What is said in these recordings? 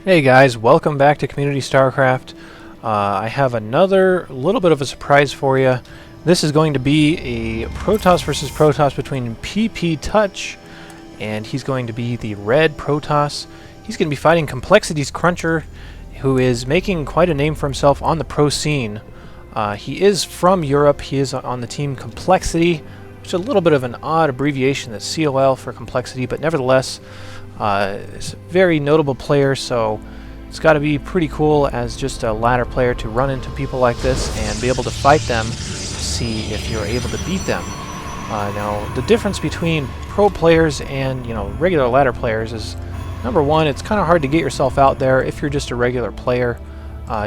Hey guys, welcome back to Community Starcraft. I have another little bit of a surprise for you. This is going to be a Protoss versus Protoss between PPTouch, and he's going to be the red Protoss. He's going to be fighting CoLCruncher, who is making quite a name for himself on the pro scene. He is from Europe. He is on the team Complexity, which is a little bit of an odd abbreviation, that's COL for complexity, but nevertheless, it's a very notable player, so it's got to be pretty cool as just a ladder player to run into people like this and be able to fight them to see if you're able to beat them. Now, the difference between pro players and regular ladder players is, number one, it's kind of hard to get yourself out there if you're just a regular player.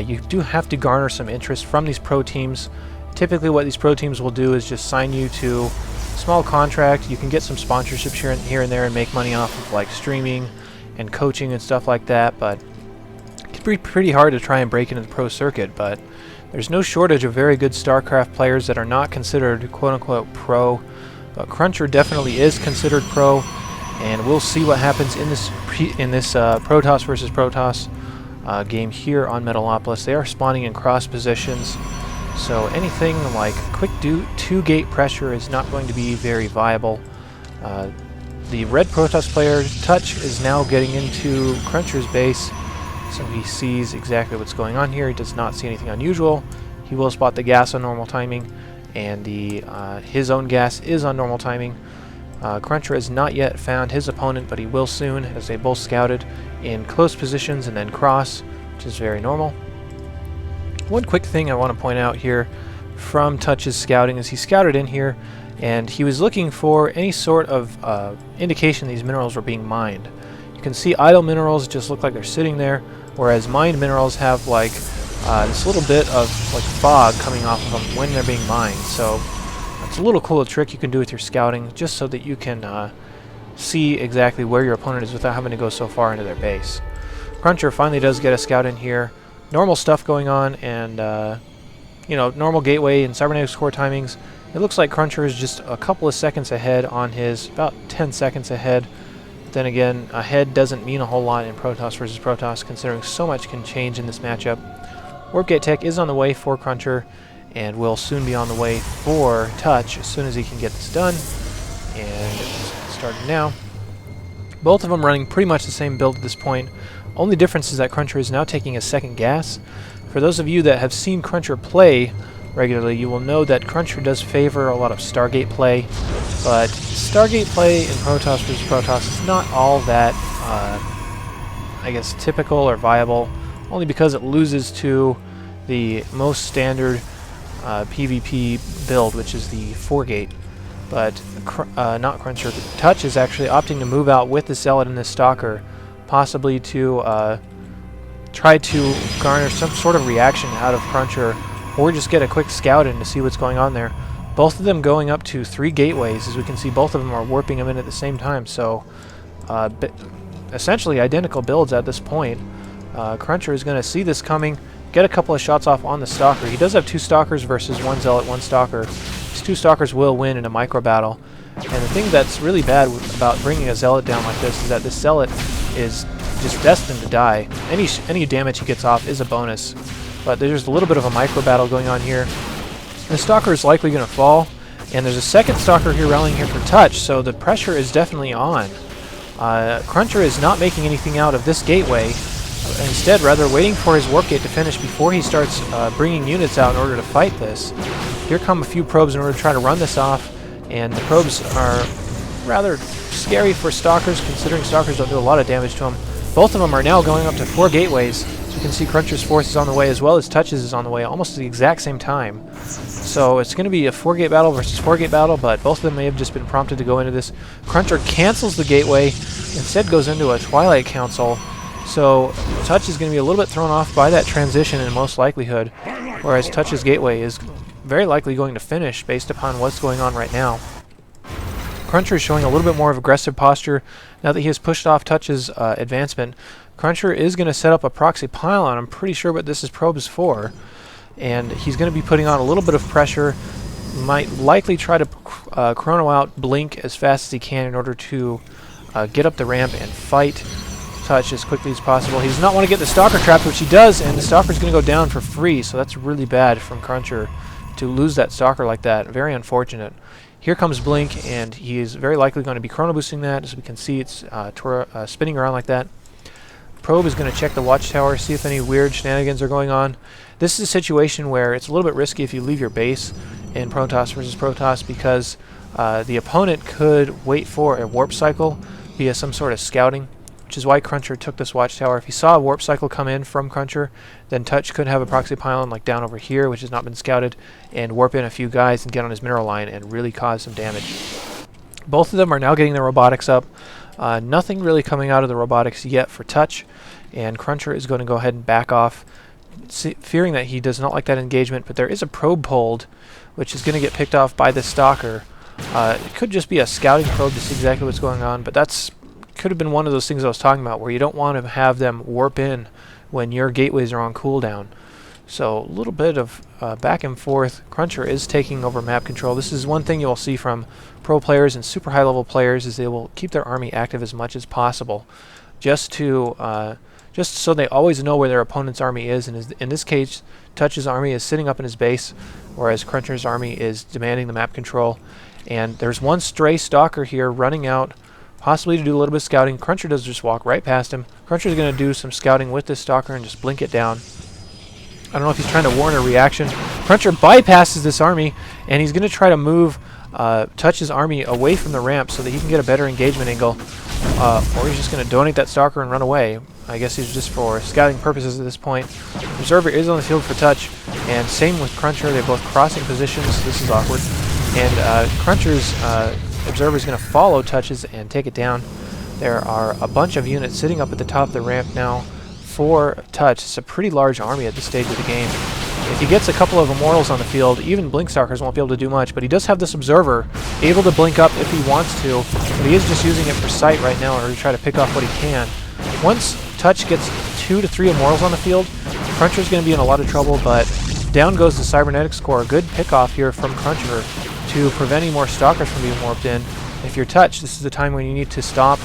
You do have to garner some interest from these pro teams. Typically what these pro teams will do is just sign you to small contract. You can get some sponsorships here and there and make money off of like streaming and coaching and stuff like that, but it can be pretty hard to try and break into the pro circuit. But there's no shortage of very good StarCraft players that are not considered quote-unquote pro, but Cruncher definitely is considered pro, and we'll see what happens in this Protoss versus Protoss game here on Metalopolis. They are spawning in cross positions, so anything like quick two-gate pressure is not going to be very viable. The red Protoss player, Touch, is now getting into Cruncher's base, so he sees exactly what's going on here. He does not see anything unusual. He will spot the gas on normal timing, and his own gas is on normal timing. Cruncher has not yet found his opponent, but he will soon, as they both scouted in close positions and then cross, which is very normal. One quick thing I want to point out here from Touch's scouting is he scouted in here and he was looking for any sort of indication these minerals were being mined. You can see idle minerals just look like they're sitting there, whereas mined minerals have like this little bit of like fog coming off of them when they're being mined. So it's a little cool trick you can do with your scouting, just so that you can see exactly where your opponent is without having to go so far into their base. Cruncher finally does get a scout in here. Normal stuff going on, and normal gateway and cybernetics core timings. It looks like Cruncher is just a couple of seconds ahead on his, about 10 seconds ahead. Then again, ahead doesn't mean a whole lot in Protoss versus Protoss, considering so much can change in this matchup. Warp Gate Tech is on the way for Cruncher, and will soon be on the way for Touch as soon as he can get this done. And it's starting now. Both of them running pretty much the same build at this point. Only difference is that Cruncher is now taking a second gas. For those of you that have seen Cruncher play regularly, you will know that Cruncher does favor a lot of Stargate play, but Stargate play in Protoss vs. Protoss is not all that, I guess, typical or viable, only because it loses to the most standard PvP build, which is the 4-gate. But not Cruncher. Touch is actually opting to move out with the Zealot and the Stalker, possibly to try to garner some sort of reaction out of Cruncher, or just get a quick scout in to see what's going on there. Both of them going up to 3 gateways. As we can see, both of them are warping them in at the same time, so essentially identical builds at this point. Cruncher is going to see this coming, get a couple of shots off on the Stalker. He does have 2 Stalkers versus 1 Zealot, 1 Stalker. These 2 Stalkers will win in a micro battle. And the thing that's really bad about bringing a Zealot down like this is that this Zealot is just destined to die. Any damage he gets off is a bonus. But there's a little bit of a micro battle going on here. The Stalker is likely going to fall, and there's a second Stalker here rallying here for Touch, so the pressure is definitely on. Cruncher is not making anything out of this gateway. Instead, rather waiting for his warp gate to finish before he starts bringing units out in order to fight this. Here come a few probes in order to try to run this off, and the probes are rather scary for Stalkers, considering Stalkers don't do a lot of damage to them. Both of them are now going up to 4 gateways. So you can see Cruncher's force is on the way, as well as Touch's is on the way, almost at the exact same time. So it's going to be a 4-gate battle versus 4-gate battle, but both of them may have just been prompted to go into this. Cruncher cancels the gateway, instead goes into a Twilight Council. So Touch is going to be a little bit thrown off by that transition in most likelihood, whereas Touch's gateway is very likely going to finish based upon what's going on right now. Cruncher is showing a little bit more of aggressive posture now that he has pushed off Touch's advancement. Cruncher is going to set up a proxy pylon. I'm pretty sure what this is probes for, and he's going to be putting on a little bit of pressure. Might likely try to chrono out Blink as fast as he can in order to get up the ramp and fight Touch as quickly as possible. He does not want to get the Stalker trapped, which he does, and the Stalker's going to go down for free, so that's really bad from Cruncher to lose that Stalker like that. Very unfortunate. Here comes Blink, and he is very likely going to be chrono boosting that. As we can see, it's spinning around like that. Probe is going to check the watchtower, see if any weird shenanigans are going on. This is a situation where it's a little bit risky if you leave your base in Protoss versus Protoss, because the opponent could wait for a warp cycle via some sort of scouting, which is why Cruncher took this watchtower. If he saw a warp cycle come in from Cruncher, then Touch could have a proxy pylon like down over here, which has not been scouted, and warp in a few guys and get on his mineral line and really cause some damage. Both of them are now getting their robotics up. Nothing really coming out of the robotics yet for Touch, and Cruncher is going to go ahead and back off, fearing that he does not like that engagement, but there is a probe pulled, which is going to get picked off by the Stalker. It could just be a scouting probe to see exactly what's going on, but that's could have been one of those things I was talking about, where you don't want to have them warp in when your gateways are on cooldown. So a little bit of back and forth. Cruncher is taking over map control. This is one thing you'll see from pro players and super high level players, is they will keep their army active as much as possible, just so they always know where their opponent's army is. And in this case, Touch's army is sitting up in his base, whereas Cruncher's army is demanding the map control. And there's one stray Stalker here running out, possibly to do a little bit of scouting. Cruncher does just walk right past him. Cruncher's going to do some scouting with this Stalker and just blink it down. I don't know if he's trying to warn a reaction. Cruncher bypasses this army, and he's going to try to move Touch's army away from the ramp so that he can get a better engagement angle. Or he's just going to donate that Stalker and run away. I guess he's just for scouting purposes at this point. Observer is on the field for Touch, and same with Cruncher. They're both crossing positions. This is awkward. And Cruncher's Observer is going to follow Touch's and take it down. There are a bunch of units sitting up at the top of the ramp now for Touch. It's a pretty large army at this stage of the game. If he gets a couple of Immortals on the field, even Blink Stalkers won't be able to do much, but he does have this Observer able to blink up if he wants to, but he is just using it for sight right now in order to try to pick off what he can. Once Touch gets 2 to 3 Immortals on the field, Cruncher's going to be in a lot of trouble, but down goes the Cybernetics Core. A good pick-off here from Cruncher to prevent any more Stalkers from being warped in. If you're Touch, this is the time when you need to stop,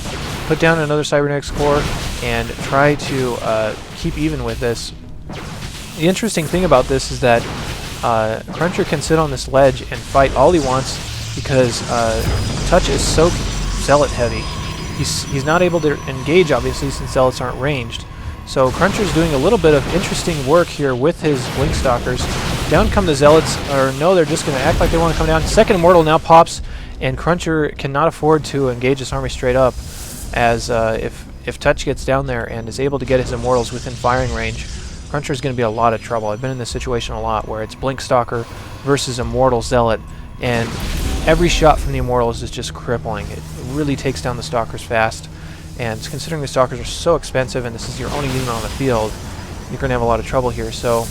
put down another Cybernetics Core, and try to keep even with this. The interesting thing about this is that Cruncher can sit on this ledge and fight all he wants, because Touch is so Zealot heavy. He's not able to engage, obviously, since Zealots aren't ranged. So Cruncher's doing a little bit of interesting work here with his Blink Stalkers. Down come the Zealots, or no, they're just going to act like they want to come down. Second Immortal now pops, and Cruncher cannot afford to engage this army straight up, as if Touch gets down there and is able to get his Immortals within firing range, Cruncher's going to be in a lot of trouble. I've been in this situation a lot, where it's Blink Stalker versus Immortal Zealot, and every shot from the Immortals is just crippling. It really takes down the Stalkers fast, and considering the Stalkers are so expensive and this is your only unit on the field, you're going to have a lot of trouble here. So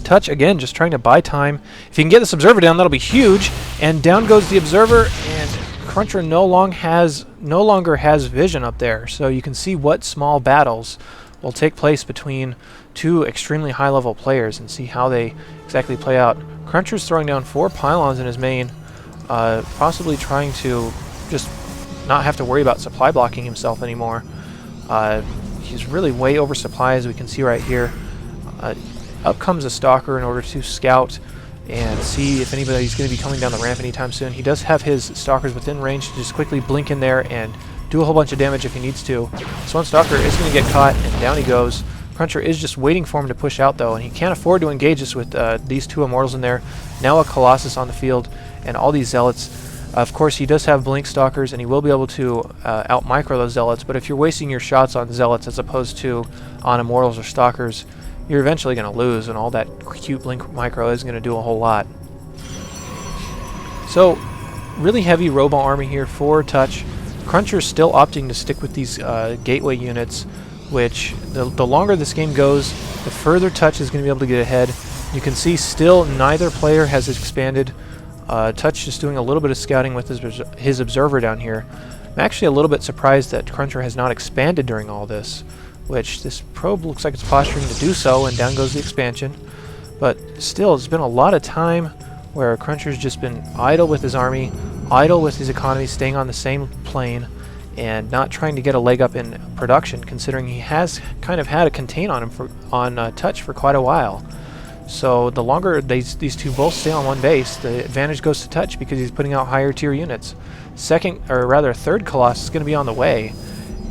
Touch, again, just trying to buy time. If he can get this Observer down, that'll be huge, and down goes the Observer, and Cruncher no longer has vision up there, so you can see what small battles will take place between two extremely high-level players and see how they exactly play out. Cruncher's throwing down 4 pylons in his main, possibly trying to just not have to worry about supply blocking himself anymore. He's really way oversupply, as we can see right here. Up comes a Stalker in order to scout and see if anybody's going to be coming down the ramp anytime soon. He does have his Stalkers within range to just quickly blink in there and do a whole bunch of damage if he needs to. So one Stalker is going to get caught, and down he goes. Cruncher is just waiting for him to push out, though, and he can't afford to engage this with these 2 Immortals in there. Now a Colossus on the field, and all these Zealots. Of course, he does have Blink Stalkers, and he will be able to out-micro those Zealots, but if you're wasting your shots on Zealots as opposed to on Immortals or Stalkers, you're eventually going to lose, and all that cute Blink micro isn't going to do a whole lot. So, really heavy Robo army here for Touch. Cruncher's still opting to stick with these gateway units, which the longer this game goes, the further Touch is going to be able to get ahead. You can see still neither player has expanded. Touch just doing a little bit of scouting with his Observer down here. I'm actually a little bit surprised that Cruncher has not expanded during all this, which this probe looks like it's posturing to do so, and down goes the expansion. But still, it's been a lot of time where Cruncher's just been idle with his army, idle with his economy, staying on the same plane, and not trying to get a leg up in production, considering he has kind of had a contain on him on touch for quite a while. So the longer these two both stay on one base, the advantage goes to touch because he's putting out higher tier units. Third Colossus is going to be on the way,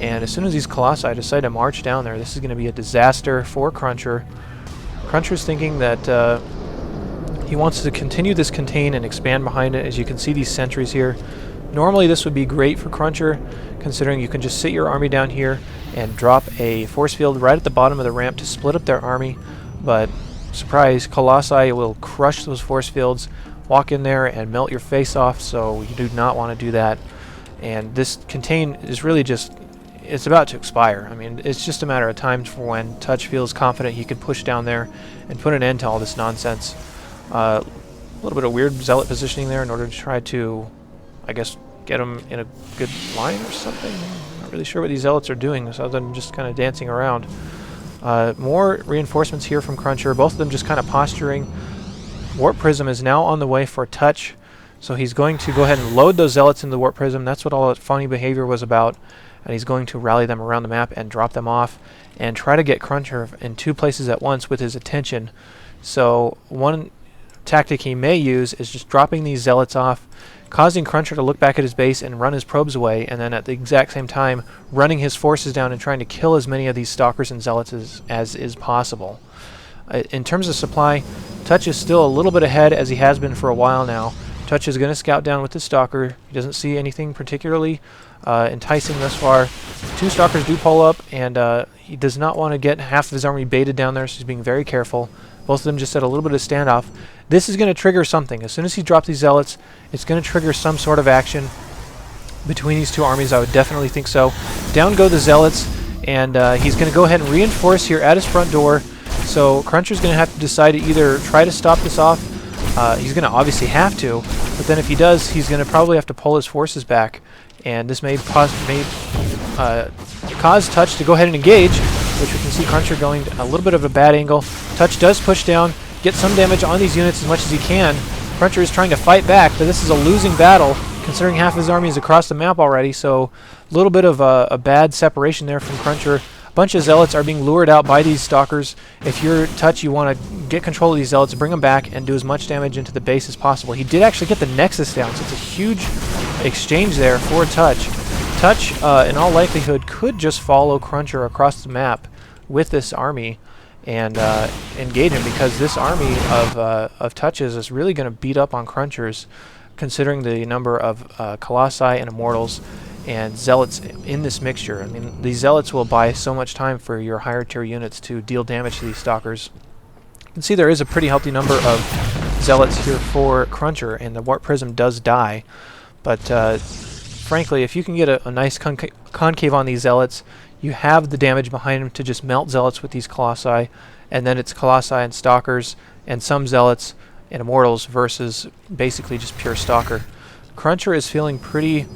and as soon as these Colossi decide to march down there, this is going to be a disaster for Cruncher. Cruncher's thinking that he wants to continue this contain and expand behind it. As you can see, these sentries here. Normally this would be great for Cruncher, considering you can just sit your army down here and drop a force field right at the bottom of the ramp to split up their army, but surprise, Colossi will crush those force fields, walk in there and melt your face off, so you do not want to do that. And this contain is really just, it's about to expire. I mean, it's just a matter of time for when Touch feels confident he can push down there and put an end to all this nonsense. A little bit of weird zealot positioning there in order to try to, I guess, get him in a good line or something. I'm not really sure what these zealots are doing, other than just kind of dancing around. More reinforcements here from Cruncher, both of them just kind of posturing. Warp Prism is now on the way for Touch, so he's going to go ahead and load those zealots into the Warp Prism. That's what all that funny behavior was about, and he's going to rally them around the map and drop them off and try to get Cruncher in two places at once with his attention. So one tactic he may use is just dropping these zealots off, causing Cruncher to look back at his base and run his probes away, and then at the exact same time running his forces down and trying to kill as many of these stalkers and zealots as is possible. In terms of supply, Touch is still a little bit ahead, as he has been for a while now. Touch is going to scout down with the stalker. He doesn't see anything particularly enticing thus far. Two stalkers do pull up, and he does not want to get half of his army baited down there, so he's being very careful. Both of them just had a little bit of standoff. This is going to trigger something. As soon as he drops these zealots, it's going to trigger some sort of action between these two armies. I would definitely think so. Down go the zealots, and he's going to go ahead and reinforce here at his front door. So Cruncher's going to have to decide to either try to stop this off. He's going to obviously have to, but then if he does, he's going to probably have to pull his forces back, and this may cause Touch to go ahead and engage, which we can see Cruncher going a little bit of a bad angle. Touch does push down, get some damage on these units as much as he can. Cruncher is trying to fight back, but this is a losing battle, considering half his army is across the map already, so a little bit of a bad separation there from Cruncher. A bunch of zealots are being lured out by these stalkers. If you're Touch, you want to get control of these zealots, bring them back, and do as much damage into the base as possible. He did actually get the Nexus down, so it's a huge exchange there for Touch. Touch, in all likelihood, could just follow Cruncher across the map with this army and engage him, because this army of Touches is really going to beat up on Crunchers, considering the number of Colossi and Immortals and Zealots in this mixture. I mean, these Zealots will buy so much time for your higher tier units to deal damage to these Stalkers. You can see there is a pretty healthy number of Zealots here for Cruncher, and the Warp Prism does die, but frankly, if you can get a nice concave on these Zealots, you have the damage behind them to just melt Zealots with these Colossi, and then it's Colossi and Stalkers and some Zealots and Immortals versus basically just pure Stalker. Cruncher is feeling pretty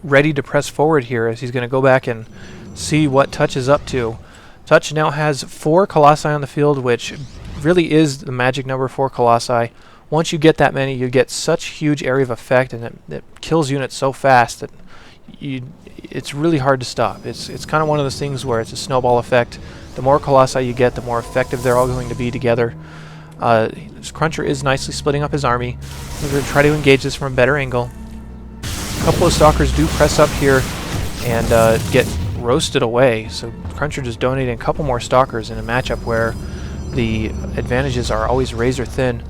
ready to press forward here, as he's going to go back and see what Touch is up to. Touch now has 4 Colossi on the field, which really is the magic number for Colossi. Once you get that many, you get such huge area of effect, and it kills units so fast that it's really hard to stop. It's kind of one of those things where it's a snowball effect. The more Colossi you get, the more effective they're all going to be together. Cruncher is nicely splitting up his army. We're going to try to engage this from a better angle. A couple of Stalkers do press up here and get roasted away, so Cruncher just donating a couple more Stalkers in a matchup where the advantages are always razor thin.